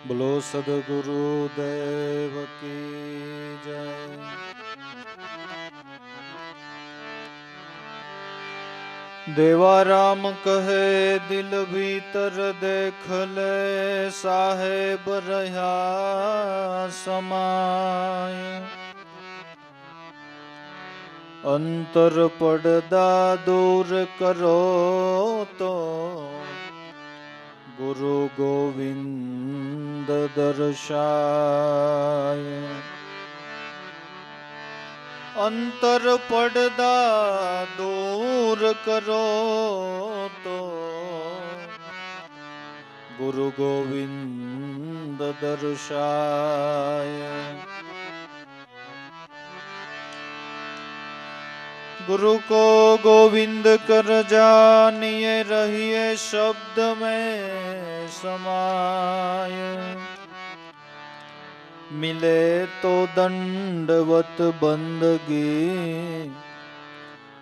बोलो सदगुरु देव की जय। देवा राम कहे दिल भीतर देख ले, साहेब रहा समाय। अंतर पड़दा दूर करो तो, गुरु गोविंद दर्शाय। अंतर पड़दा दूर करो तो, गुरु गोविंद दर्शाय। गुरु को गोविंद कर जानिए, रहिए शब्द में समाय। मिले तो दंडवत बंदगी,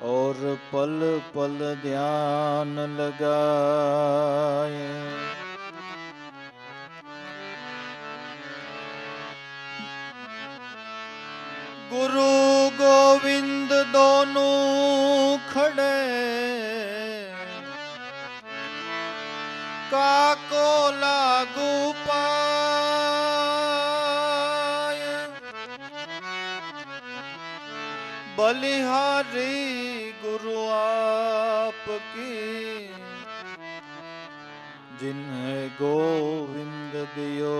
और पल पल ध्यान लगाए। गुरु गोविंद दोनों खड़े, काको लागू पाय। बलिहारी गुरु आपकी, जिन्हें गोविंद दियो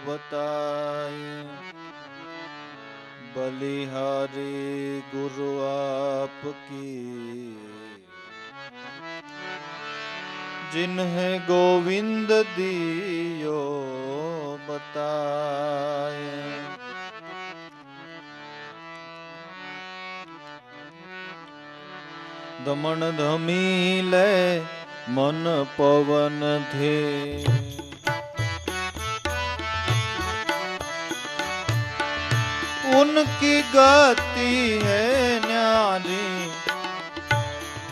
बताए। बलिहारी गुरु आपकी, जिन्हें गोविंद दियो बताए। दमन धमीले मन पवन थे, उनकी गति है न्यारी।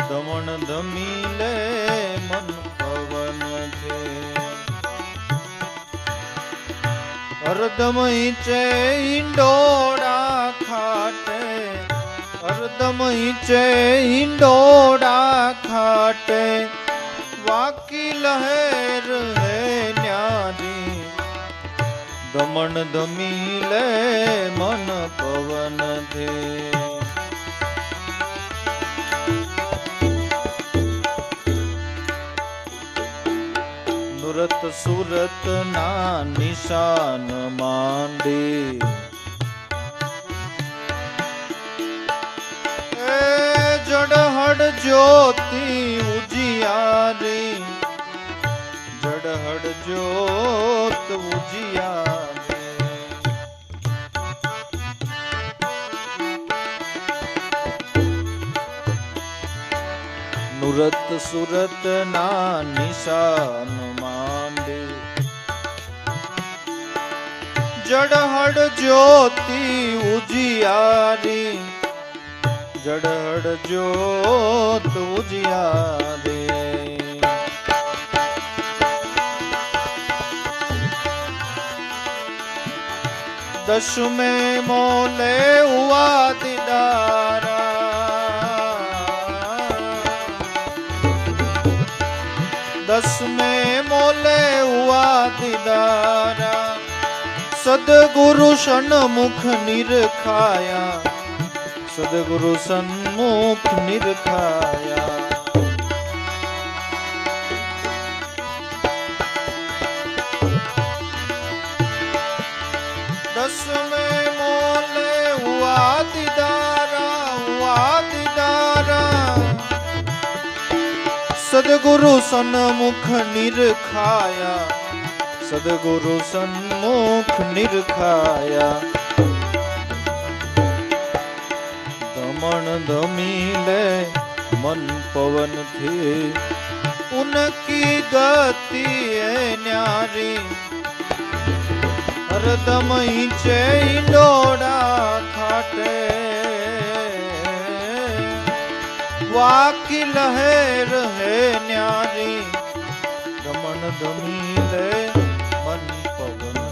दमन धमीले मन पवन थे, हरदमई चे इंडोड़ा खाटे। हरदमई चे इंडोड़ा खाटे, वाकी लहर है न्यारी। दमन धमीले मन पवन थे, नुरत सुरत ना निशान मांडे। जड़हड़ ज्योति उजियारी, जड़हड़ ज्योत उजियारी। नुरत सुरत ना निशान मांडे। जड़हड़ ज्योति उजियारी, जड़हड़ ज्योत उजियारी। दश में मोले हुआ दीदारा, दस में मोले हुआ दीदारा। सदगुरु सन्मुख निरखाया, सदगुरु सन्मुख निरखाया। दस में मोले हुआ दीदारा, हुआ दीदारा। सदगुरु सन्मुख निरखाया, सदगुरु सन्मुख निरखाया। दमन धमीले मन पवन थे, उनकी गति है न्यारी। हरदमई चे इंडोड़ा खाटे, वाकी लहर है न्यारी। दमन धमीले मन पवन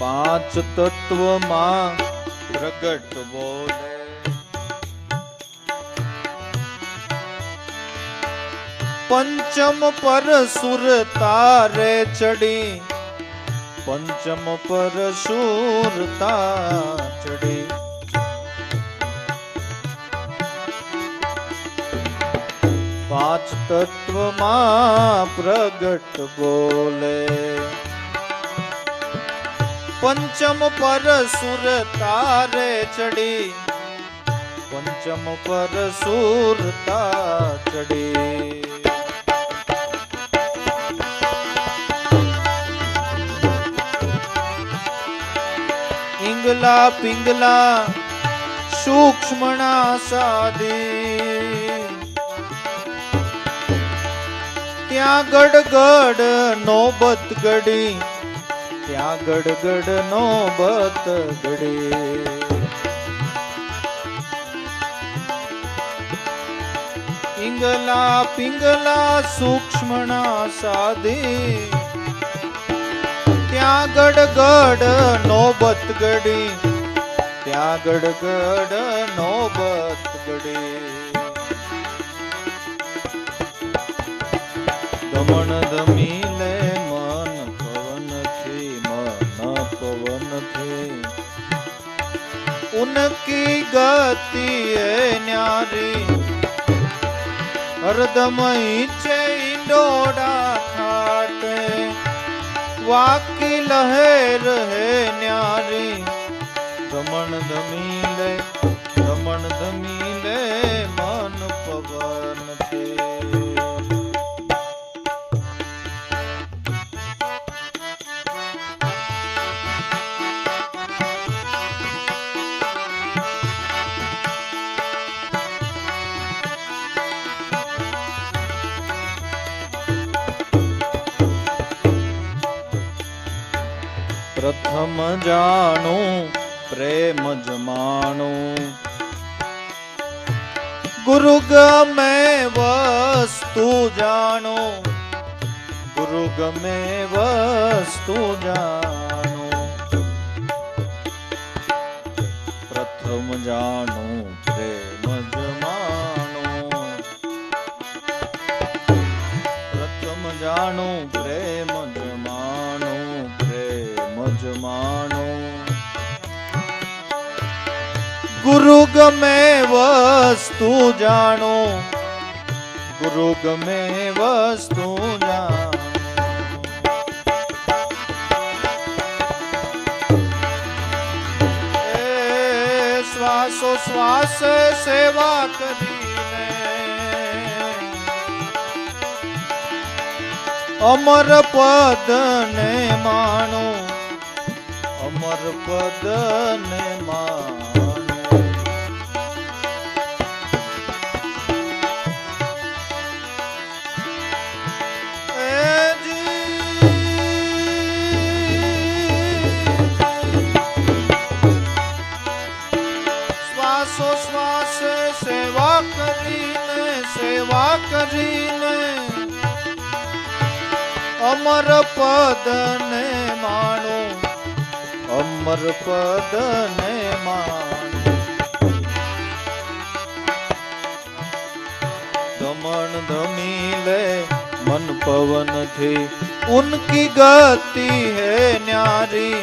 પાંચ તત્વમાં પ્રગટ બોલે. પંચમ પર સુર તારે ચડી, પંચમ પર સુર ચડી. પાંચ તત્વમાં પ્રગટ બોલે. પંચમ પર સુર તારે ચડી, પંચમ પર સુર ચડી. પિંગલા પિંગલા સૂક્ષ્મણા સાધી, ત્યાં ગડગડ નોબત ગડી, ત્યાં ગડગડ નોબત ગડી. પિંગલા પિંગલા સૂક્ષ્મણા સાધી, ત્યાં ગડગડ નોબત ગડી, ત્યાં ગડગડ નોબત ગડી. દમણ ધમીલે મન પવનથી, મન પવનથી. ઉનકી ગતિ એ ન્યારી, હરદમ ઈચ્છે ઈંડોડા ખાટે. વાકી લહેર હે ન્યારી, દમણ ધમીલે, દમણ ધમીલે મન પવનથી. પ્રથમ જાણું પ્રેમ જમાણું, ગુરુ ગમે વસ્તુ જાણો, ગુરુ ગમે વસ્તુ જાણો. પ્રથમ જાણું પ્રેમ જમાણું, પ્રથમ જાણું પ્રેમ જમાણું, પ્રેમ જમાણું. ગુરુ ગમે વસ્તુ જાણો, ગુરુ ગમે વસ્તુ જાણો. શ્વાસો શ્વાસ સેવા કરીને, અમર પદ ને માણો, અમર પદ ને માણો. શ્વાસો શ્વાસ સેવા કરીને, સેવા કરીને, અમર પદ ને માણો, અમર પદ ને માણો. દમણ ધમીલે મન પવન થી, ઉનકી ગતિ હે न्यारी.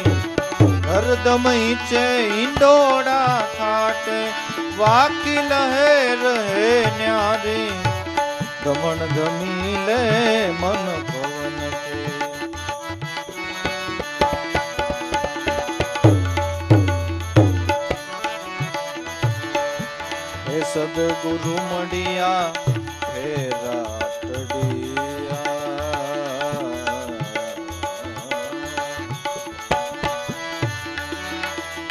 હરદમ ઈચે ઈંડોડા ખાટે, વાકી લહેર હે न्यारी. દમણ ધમીલે મન પવન થી. હે સદગુરુ મળિયા ફેરા ટડિયા.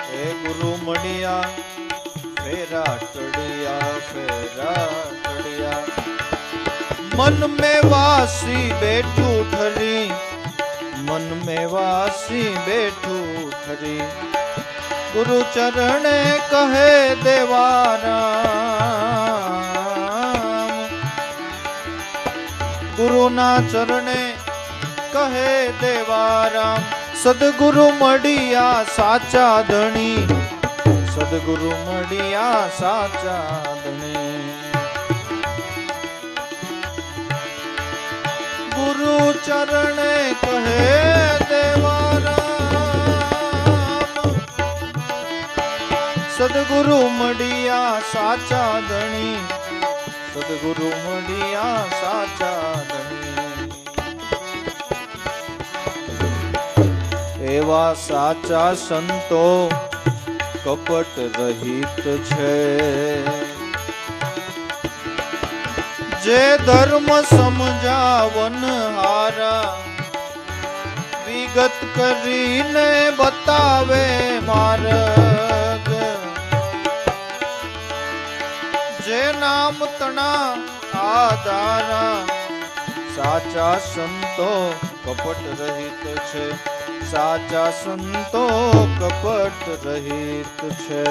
હે ગુરુ મળિયા ફેરા ટડિયા, ફેરા ટડિયા. मन में वासी बैठू ठरी, मन में वासी बैठू ठरी. गुरु चरणे कहे देवाराम, गुरु ना चरणे कहे देवाराम. સદગુરુ મળ્યા સાચા ધણી, સદગુરુ મળ્યા સાચા ધણી. ગુરુ ચરણે કહે દેવારામ, સદગુરુ મળ્યા સાચા ધણી, સદગુરુ મળ્યા સાચા ધણી. એવા સાચા સંતો કપટ રહિત છે, જે ધર્મ સમજાવન હારા, વિગત કરીને બતાવે માર્ગ. જે નામ તણા આધારા, સાચા સંતો કપટ રહિત છે, સાચા સંતો કપટ રહિત છે.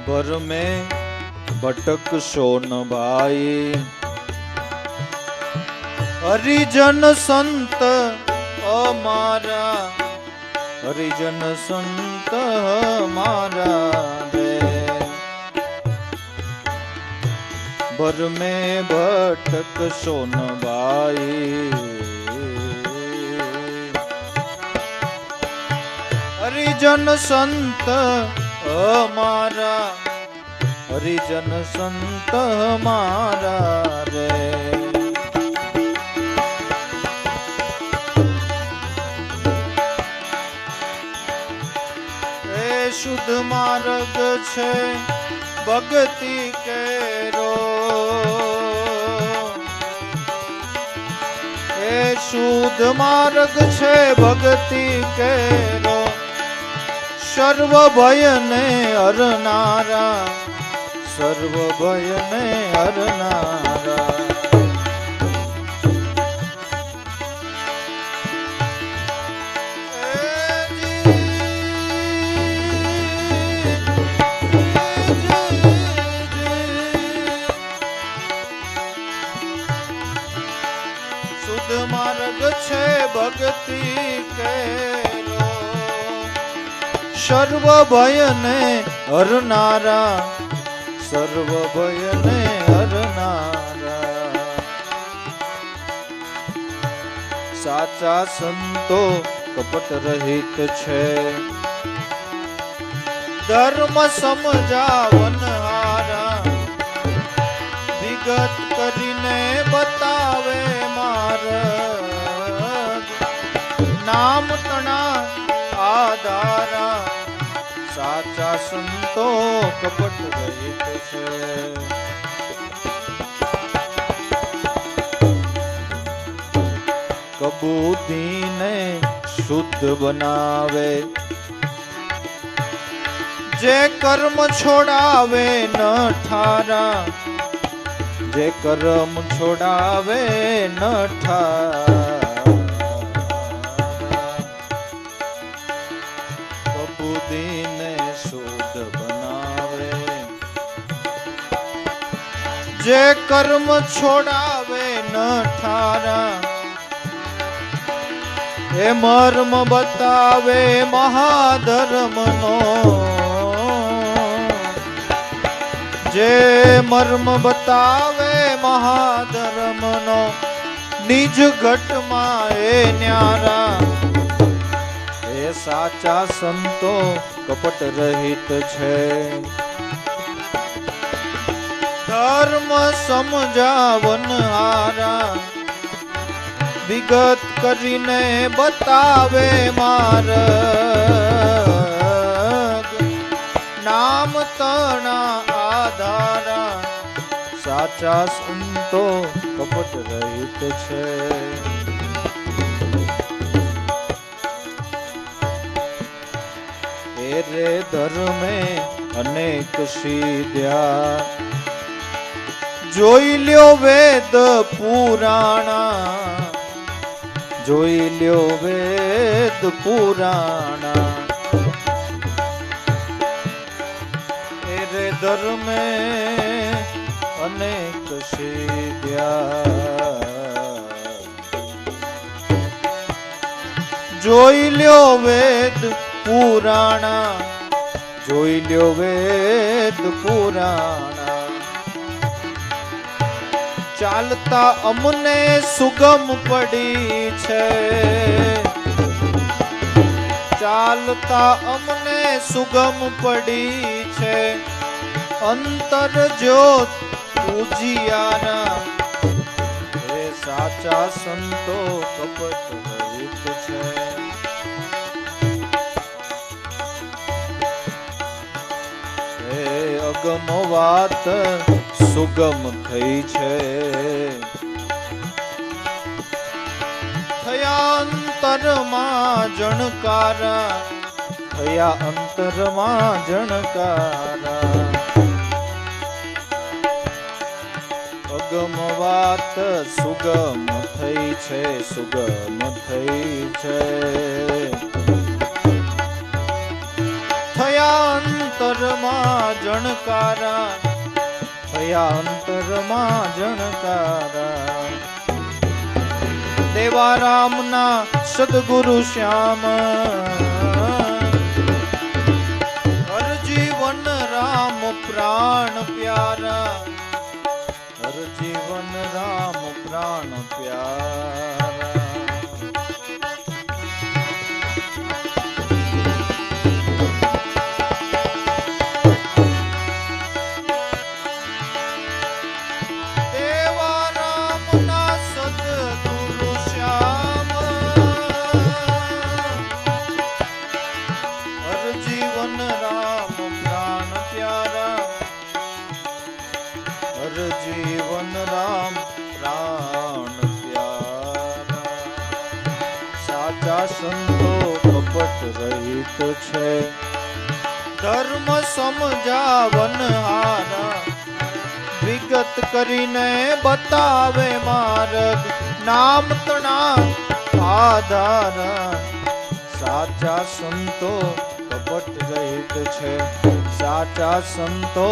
भर में भटक सोन भाई, हरिजन संत हमारा, हरिजन संत हमारा रे. भर में भटक सोन भाई, हरिजन संत हमारा, हरिजन संत हमारा रे. ए शुद्ध मार्ग छे भक्ति केरो, ए शुद्ध मार्ग छे भक्ति केरो, सर्व भय ने हरनारा, सर्व भय ने हरनारा. शुद्ध मार्ग छे भक्ति केरो, सर्व भय ने हरनारा, सर्व भय ने हरनारा. साचा संतो कपट रहित छे, धर्म समजावन हारा, विगत करीने बतावे मार्ग. नाम तणा आधारा, साचा संतो कपट रहित छे. कबूदी ने शुद्ध बनावे, जे कर्म छोड़ावे न ठारा, जे कर्म छोड़ावे न ठारा. कबूदी ने शुद्ध बनावे, जे कर्म छोड़ावे न ठारा. हे मर्म बतावे महाधर्म नो, जे मर्म बतावे महाधर्म नो, निज घट माए न्यारा. हे साचा संतो कपट रहित छे, धर्म समजावन हारा, विगत करीने बतावे मार्ग. नाम तणा आधारा, साचा संतो कपट रहित छे. तेरे धर्मे अनेक सीध्या, જોઈ લ્યો વેદ પુરાણા, જોઈ લ્યો વેદ પુરાણા, એરે ધર્મે અનેક સિદ્ધ્યા, જોઈ લ્યો વેદ પુરાણા, જોઈ લ્યો વેદ પુરાણા, ચાલતા અમને સુગમ પડી છે, ચાલતા અમને સુગમ પડી છે, અંતર જ્યોત ઉજિયારા, હે સાચા સંતો કપટ રહિત છે, હે અગમ વાત સુગમ થઈ છે, થયા અંતરમાં જણકારા, થયા અંતરમાં જણકારા, અગમ વાત સુગમ થઈ છે, સુગમ થઈ છે, થયા અંતરમાં જણકારા, થયા અંતરમાં જણકારા, દેવારામના સદગુરુ શ્યામ, હર જીવન રામ પ્રાણ પ્યારા, હર જીવન રામ પ્રાણ પ્યારા, દેવારામના સદગુરુ શ્યામ, હર જીવન રામ પ્રાણ પ્યારા, હર જીવન રામ પ્રાણ પ્યારા, સાચા સંતો કપટ રહિત છે, ધર્મ સમજાવન હારા, વિગત કરીને બતાવે માર્ગ, નામ તણા આધાર, સાચા સંતો કપટ રહિત છે, સાચા સંતો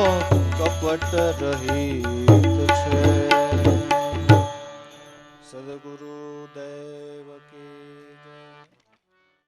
કપટ રહિત છે, સદગુરુ દેવ